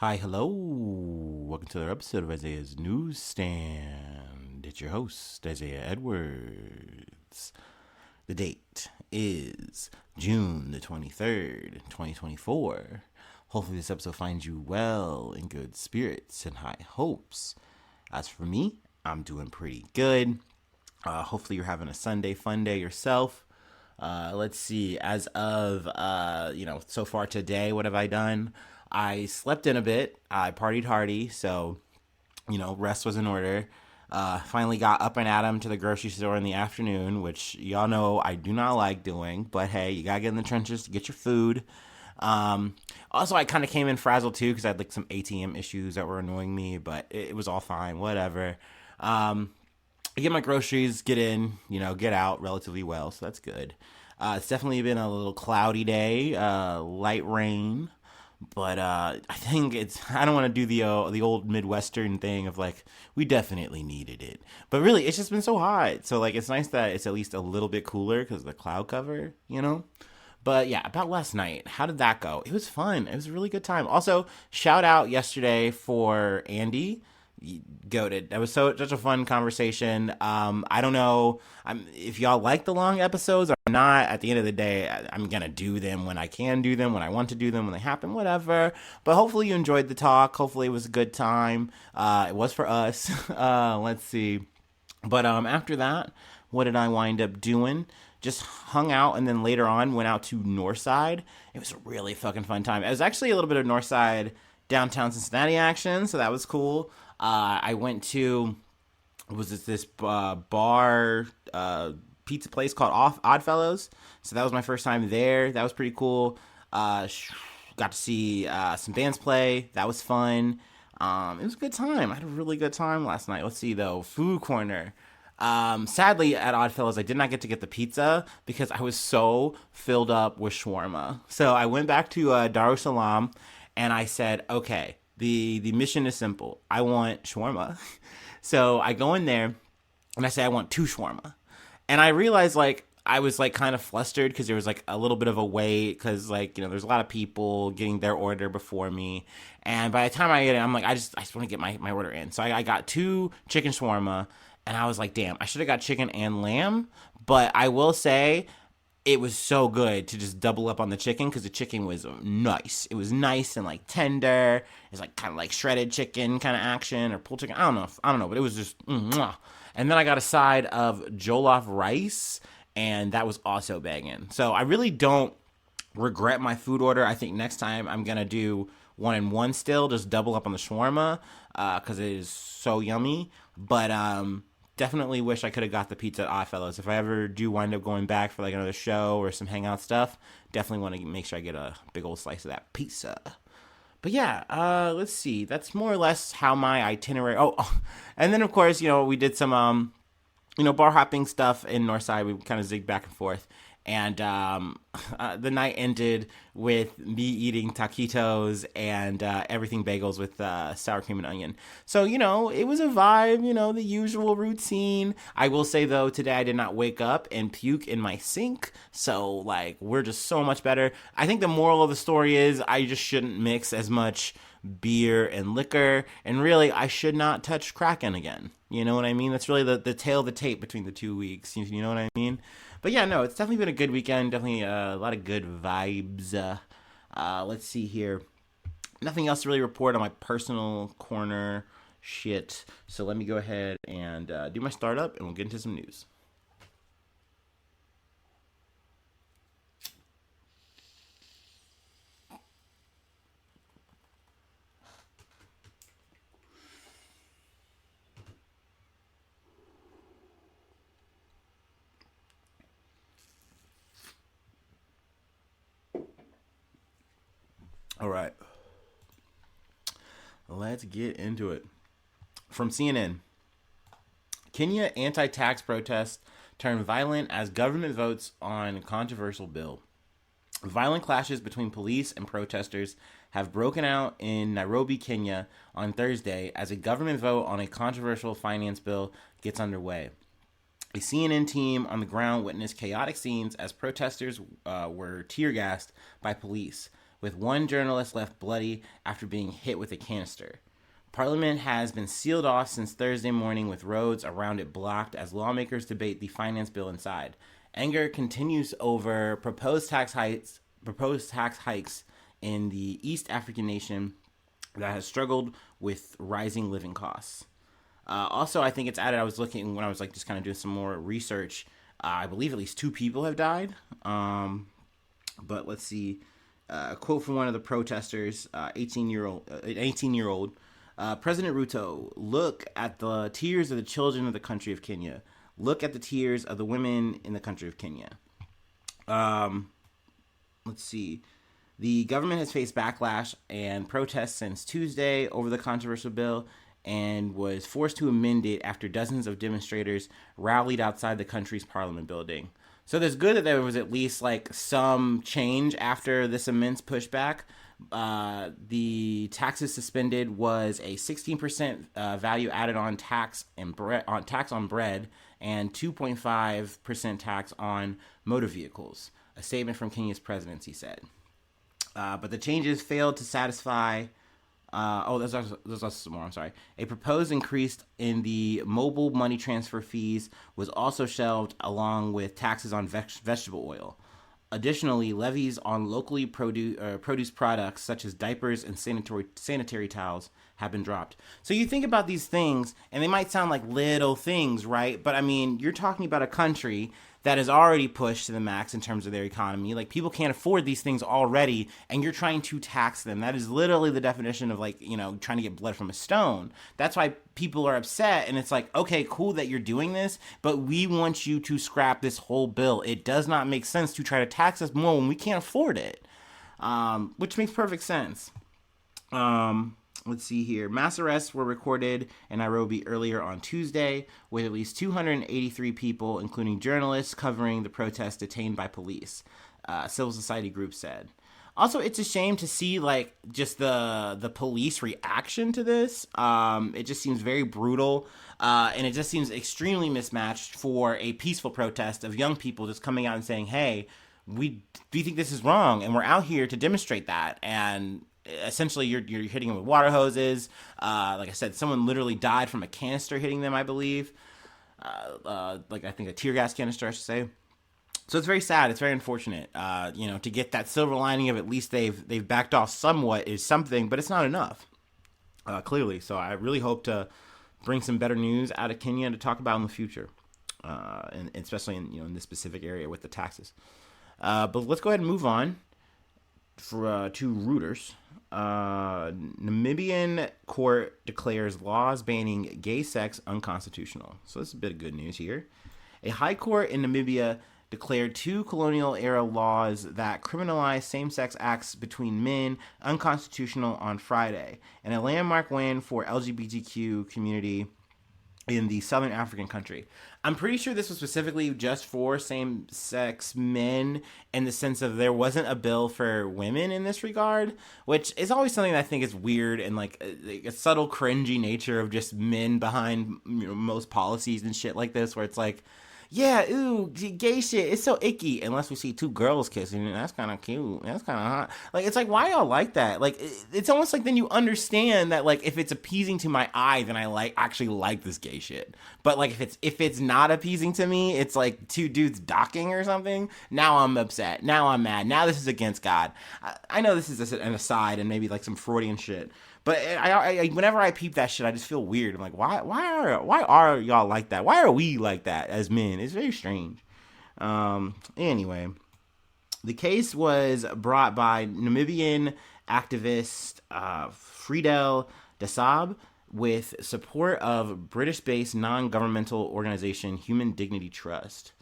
Hi, hello. Welcome to another episode of Isaiah's Newsstand. It's your host, Isaiah Edwards. The date is June the 23rd, 2024. Hopefully, this episode finds you well, in good spirits, and high hopes. As for me, I'm doing pretty good. Hopefully, you're having a Sunday fun day yourself. Let's see. As of so far today, what have I done? I slept in a bit. I partied hardy, so rest was in order. Finally got up and at 'em to the grocery store in the afternoon, which y'all know I do not like doing. But hey, you gotta get in the trenches to get your food. Also, I kind of came in frazzled too because I had like some ATM issues that were annoying me, but it was all fine. Whatever. I get my groceries, get in, get out relatively well, so that's good. It's definitely been a little cloudy day, light rain, but I think I don't want to do the old Midwestern thing of like, we definitely needed it. But really, it's just been so hot. So, like, it's nice that it's at least a little bit cooler because of the cloud cover. But yeah, about last night, how did that go? It was fun. It was a really good time. Also, shout out yesterday for Andy. Goated. That was such a fun conversation. I don't know if y'all like the long episodes or not. At the end of the day, I'm gonna do them when I can do them, when I want to do them, when they happen, whatever. But hopefully you enjoyed the talk. Hopefully it was a good time. It was for us. Let's see. But after that, what did I wind up doing? Just hung out, and then later on went out to Northside. It was a really fucking fun time. It was actually a little bit of Northside downtown Cincinnati action, so that was cool. I went to this bar pizza place called Oddfellows. So that was my first time there. That was pretty cool. Got to see some bands play. That was fun. It was a good time. I had a really good time last night. Let's see though, food corner. Sadly, at Oddfellows, I did not get to get the pizza because I was so filled up with shawarma. So I went back to Darussalam and I said, okay, the mission is simple. I want shawarma. So I go in there and I say I want two shawarma. And I realized like I was like kind of flustered because there was like a little bit of a wait because like there's a lot of people getting their order before me. And by the time I get it, I'm like I just want to get my order in. So I got two chicken shawarma and I was like, damn, I should have got chicken and lamb. But I will say it was so good to just double up on the chicken because the chicken was nice. It was nice and like tender. It's like kind of like shredded chicken kind of action or pulled chicken. I don't know, but it was just mwah. And then I got a side of jollof rice, and that was also banging. So I really don't regret my food order. I think next time I'm gonna do one and one still, just double up on the shawarma because it is so yummy. But definitely wish I could have got the pizza at Oddfellows. If I ever do wind up going back for like another show or some hangout stuff, definitely want to make sure I get a big old slice of that pizza. But yeah, let's see. That's more or less how my itinerary. And then of course, we did some bar hopping stuff in Northside. We kind of zigged back and forth. And the night ended with me eating taquitos and everything bagels with sour cream and onion. So, it was a vibe, the usual routine. I will say, though, today I did not wake up and puke in my sink. So, like, we're just so much better. I think the moral of the story is I just shouldn't mix as much beer and liquor. And really, I should not touch Kraken again. You know what I mean? That's really the tail of the tape between the 2 weeks. You know what I mean? But yeah, no, it's definitely been a good weekend. Definitely a lot of good vibes. Let's see here. Nothing else to really report on my personal corner shit. So let me go ahead and do my startup and we'll get into some news. All right. Let's get into it. From CNN, Kenya anti-tax protests turn violent as government votes on controversial bill. Violent clashes between police and protesters have broken out in Nairobi, Kenya on Thursday as a government vote on a controversial finance bill gets underway. A CNN team on the ground witnessed chaotic scenes as protesters were tear gassed by police, with one journalist left bloody after being hit with a canister. Parliament has been sealed off since Thursday morning with roads around it blocked as lawmakers debate the finance bill inside. Anger continues over proposed tax hikes in the East African nation that has struggled with rising living costs. Also, I think it's added. I was looking when I was like just kind of doing some more research. I believe at least 2 people have died. But let's see. A quote from one of the protesters, 18-year-old. President Ruto, look at the tears of the children of the country of Kenya. Look at the tears of the women in the country of Kenya. Let's see. The government has faced backlash and protests since Tuesday over the controversial bill and was forced to amend it after dozens of demonstrators rallied outside the country's parliament building. So there's good that there was at least like some change after this immense pushback. The taxes suspended was a 16% value added on tax on bread and 2.5% tax on motor vehicles. A statement from Kenya's presidency said. But the changes failed to satisfy. There's also some more. I'm sorry. A proposed increase in the mobile money transfer fees was also shelved, along with taxes on vegetable oil. Additionally, levies on locally produced products such as diapers and sanitary towels have been dropped. So you think about these things, and they might sound like little things, right? But I mean, you're talking about a country that is already pushed to the max in terms of their economy. Like, people can't afford these things already, and you're trying to tax them. That is literally the definition of, like, you know, trying to get blood from a stone. That's why people are upset, and it's like, okay, cool that you're doing this, but we want you to scrap this whole bill. It does not make sense to try to tax us more when we can't afford it, which makes perfect sense. Let's see here. Mass arrests were recorded in Nairobi earlier on Tuesday, with at least 283 people, including journalists, covering the protest detained by police, civil society groups said. Also, it's a shame to see, like, just the police reaction to this. It just seems very brutal, and it just seems extremely mismatched for a peaceful protest of young people just coming out and saying, hey, we think this is wrong, and we're out here to demonstrate that. And essentially you're hitting them with water hoses. Like I said, someone literally died from a canister hitting them, I believe. Like I think a tear gas canister, I should say. So it's very sad. It's very unfortunate. To get that silver lining of at least they've backed off somewhat is something, but it's not enough. Clearly. So I really hope to bring some better news out of Kenya to talk about in the future. And especially in this specific area with the taxes. But let's go ahead and move on to Reuters. Namibian court declares laws banning gay sex unconstitutional. So this is a bit of good news here. A high court in Namibia declared 2 colonial-era laws that criminalize same-sex acts between men unconstitutional on Friday, and a landmark win for LGBTQ community in the southern African country. I'm pretty sure this was specifically just for same-sex men, in the sense of there wasn't a bill for women in this regard, which is always something that I think is weird, and like a subtle cringy nature of just men behind most policies and shit like this, where it's like, yeah, ooh, gay shit, it's so icky, unless we see 2 girls kissing, and that's kind of cute, that's kind of hot. Like, it's like, why y'all like that? Like, it's almost like then you understand that, like, if it's appeasing to my eye, then I actually like this gay shit. But, like, if it's not appeasing to me, it's like 2 dudes docking or something, now I'm upset, now I'm mad, now this is against God. I know this is an aside and maybe, like, some Freudian shit, but I whenever I peep that shit, I just feel weird. I'm like, why are y'all like that? Why are we like that as men? It's very strange. Anyway, the case was brought by Namibian activist Friedel Dasab with support of British-based non-governmental organization Human Dignity Trust.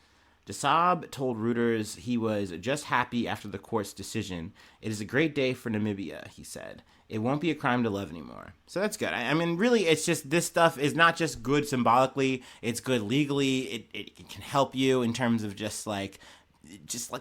Dasab told Reuters he was just happy after the court's decision. It is a great day for Namibia, he said. It won't be a crime to love anymore. So that's good. I mean, really, it's just, this stuff is not just good symbolically, it's good legally. It can help you in terms of just like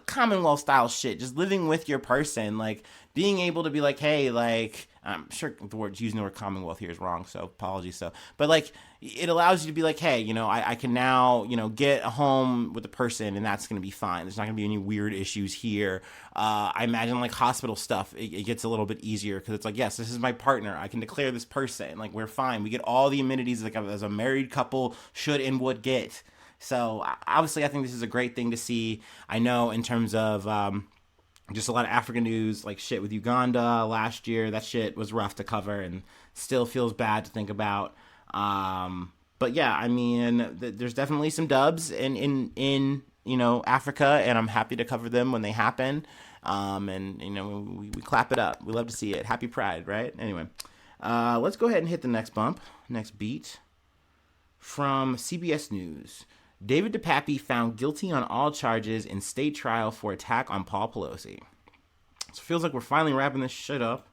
Commonwealth style shit, just living with your person, like being able to be like, hey, like, I'm sure the word using the word Commonwealth here is wrong, so apologies. So, but like, it allows you to be like, hey, I can now, get a home with a person, and that's going to be fine. There's not going to be any weird issues here. I imagine like hospital stuff, it gets a little bit easier because it's like, yes, this is my partner. I can declare this person. Like, we're fine. We get all the amenities like as a married couple should and would get. So obviously, I think this is a great thing to see. I know in terms of just a lot of African news, like shit with Uganda last year. That shit was rough to cover and still feels bad to think about. But yeah, I mean, there's definitely some dubs in Africa, and I'm happy to cover them when they happen. And we clap it up. We love to see it. Happy Pride, right? Anyway, let's go ahead and hit the next beat from CBS News. David DePappy found guilty on all charges in state trial for attack on Paul Pelosi. So it feels like we're finally wrapping this shit up.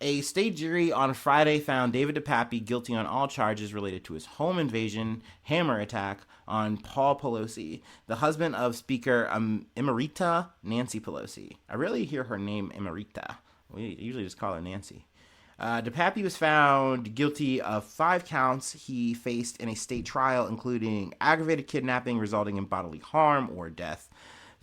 A state jury on Friday found David DePappy guilty on all charges related to his home invasion hammer attack on Paul Pelosi, the husband of Speaker Emerita Nancy Pelosi. I rarely hear her name Emerita. We usually just call her Nancy. DePappy was found guilty of 5 counts he faced in a state trial, including aggravated kidnapping resulting in bodily harm or death,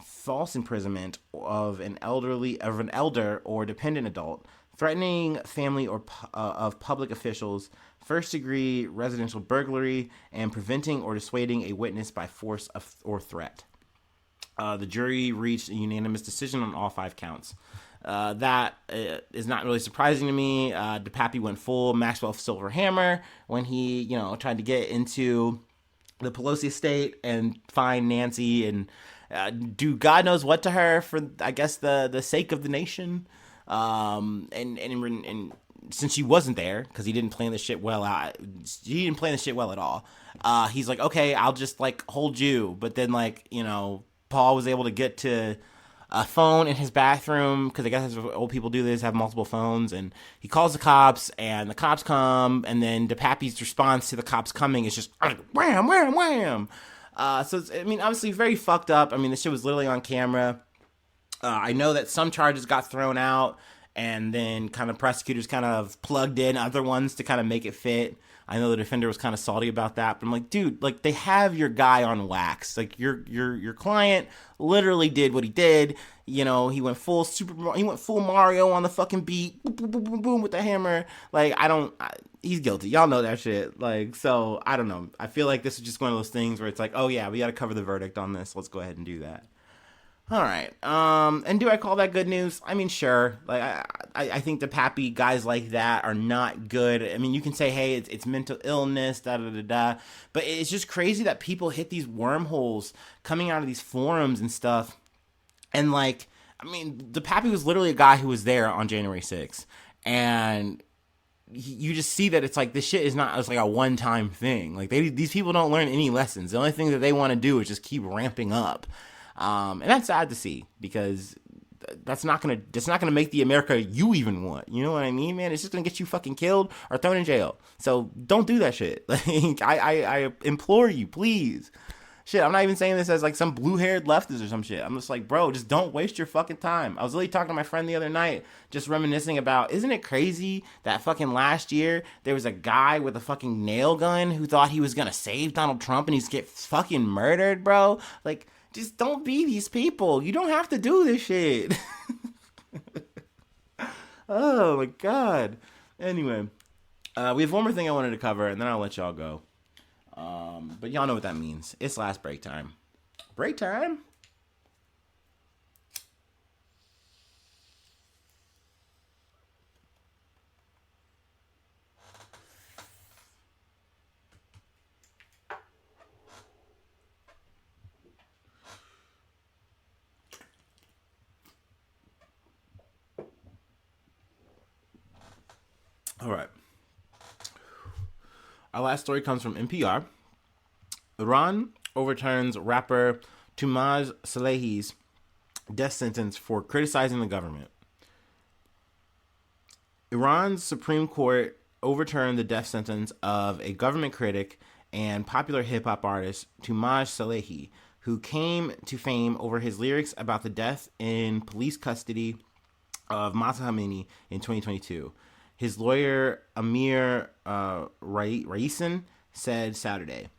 false imprisonment of an elder or dependent adult, threatening family or of public officials, first-degree residential burglary, and preventing or dissuading a witness by force or threat. The jury reached a unanimous decision on all 5 counts. That is not really surprising to me. DePappy went full Maxwell Silver Hammer when he, tried to get into the Pelosi estate and find Nancy and do God knows what to her for, I guess, the sake of the nation. And since she wasn't there, because he didn't plan this shit well out, he didn't plan this shit well at all. He's like, okay, I'll just like hold you. But then Paul was able to get to a phone in his bathroom, because I guess old people do this, have multiple phones, and he calls the cops, and the cops come, and then DePappy's response to the cops coming is just wham, wham, wham. So it's, obviously very fucked up. This shit was literally on camera. I know that some charges got thrown out, and then kind of prosecutors kind of plugged in other ones to kind of make it fit. I know the defender was kind of salty about that, but I'm like, dude, like, they have your guy on wax. Like, your client literally did what he did. He went full Mario on the fucking beat, boom, boom, boom, boom, boom, with the hammer. Like, he's guilty. Y'all know that shit. Like, so I don't know. I feel like this is just one of those things where it's like, oh yeah, we got to cover the verdict on this. Let's go ahead and do that. All right. And do I call that good news? Sure. Like, I think DePappy guys like that are not good. You can say, hey, it's mental illness, da-da-da-da. But it's just crazy that people hit these wormholes coming out of these forums and stuff. And, DePappy was literally a guy who was there on January 6th. And you just see that it's like, this shit is not just like a one-time thing. Like, these people don't learn any lessons. The only thing that they want to do is just keep ramping up. And that's sad to see, because that's not gonna make the America you even want. You know what I mean, man? It's just gonna get you fucking killed or thrown in jail. So don't do that shit. Like, I implore you, please. Shit, I'm not even saying this as like some blue-haired leftist or some shit. I'm just like, bro, just don't waste your fucking time. I was really talking to my friend the other night, just reminiscing about, isn't it crazy that fucking last year there was a guy with a fucking nail gun who thought he was gonna save Donald Trump and he's get fucking murdered, bro? Like, just don't be these people. You don't have to do this shit. Oh, my God. Anyway, we have one more thing I wanted to cover, and then I'll let y'all go. But y'all know what that means. It's last break time. Break time? All right. Our last story comes from NPR. Iran overturns rapper Tumaj Salehi's death sentence for criticizing the government. Iran's Supreme Court overturned the death sentence of a government critic and popular hip-hop artist Tumaj Salehi, who came to fame over his lyrics about the death in police custody of Mahsa Amini in 2022. His lawyer, Amir Raisin, said Saturday.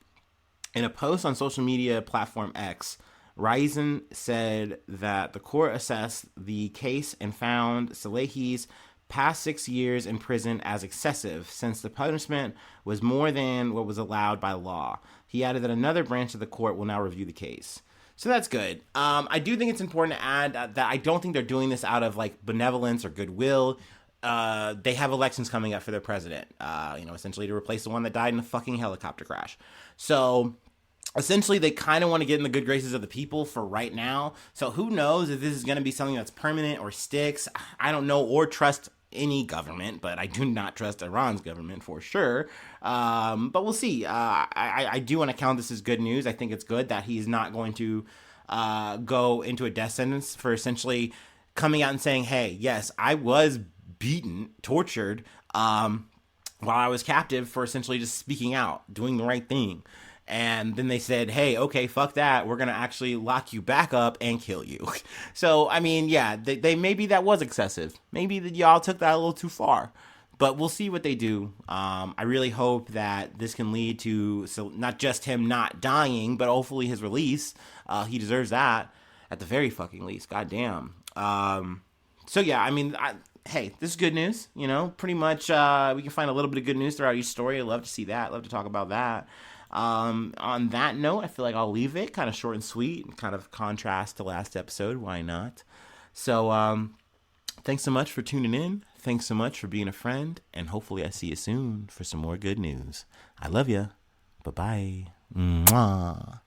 In a post on social media platform X, Raisin said that the court assessed the case and found Salehi's past 6 years in prison as excessive, since the punishment was more than what was allowed by law. He added that another branch of the court will now review the case. So that's good. I do think it's important to add that I don't think they're doing this out of like benevolence or goodwill. They have elections coming up for their president, essentially to replace the one that died in a fucking helicopter crash. So essentially, they kind of want to get in the good graces of the people for right now. So who knows if this is going to be something that's permanent or sticks. I don't know or trust any government, but I do not trust Iran's government for sure. But we'll see. I do want to count this as good news. I think it's good that he's not going to go into a death sentence for essentially coming out and saying, hey, yes, I was beaten, tortured, while I was captive for essentially just speaking out, doing the right thing. And then they said, hey, okay, fuck that. We're going to actually lock you back up and kill you. So, I mean, yeah, they maybe that was excessive. Maybe y'all took that a little too far. But we'll see what they do. I really hope that this can lead to not just him not dying, but hopefully his release. He deserves that at the very fucking least. Goddamn. So, yeah, I mean, hey, this is good news. Pretty much we can find a little bit of good news throughout each story. I'd love to see that. I'd love to talk about that. On that note, I feel like I'll leave it kind of short and sweet and kind of contrast to last episode. Why not? So, thanks so much for tuning in. Thanks so much for being a friend. And hopefully I see you soon for some more good news. I love you. Bye-bye. Mwah.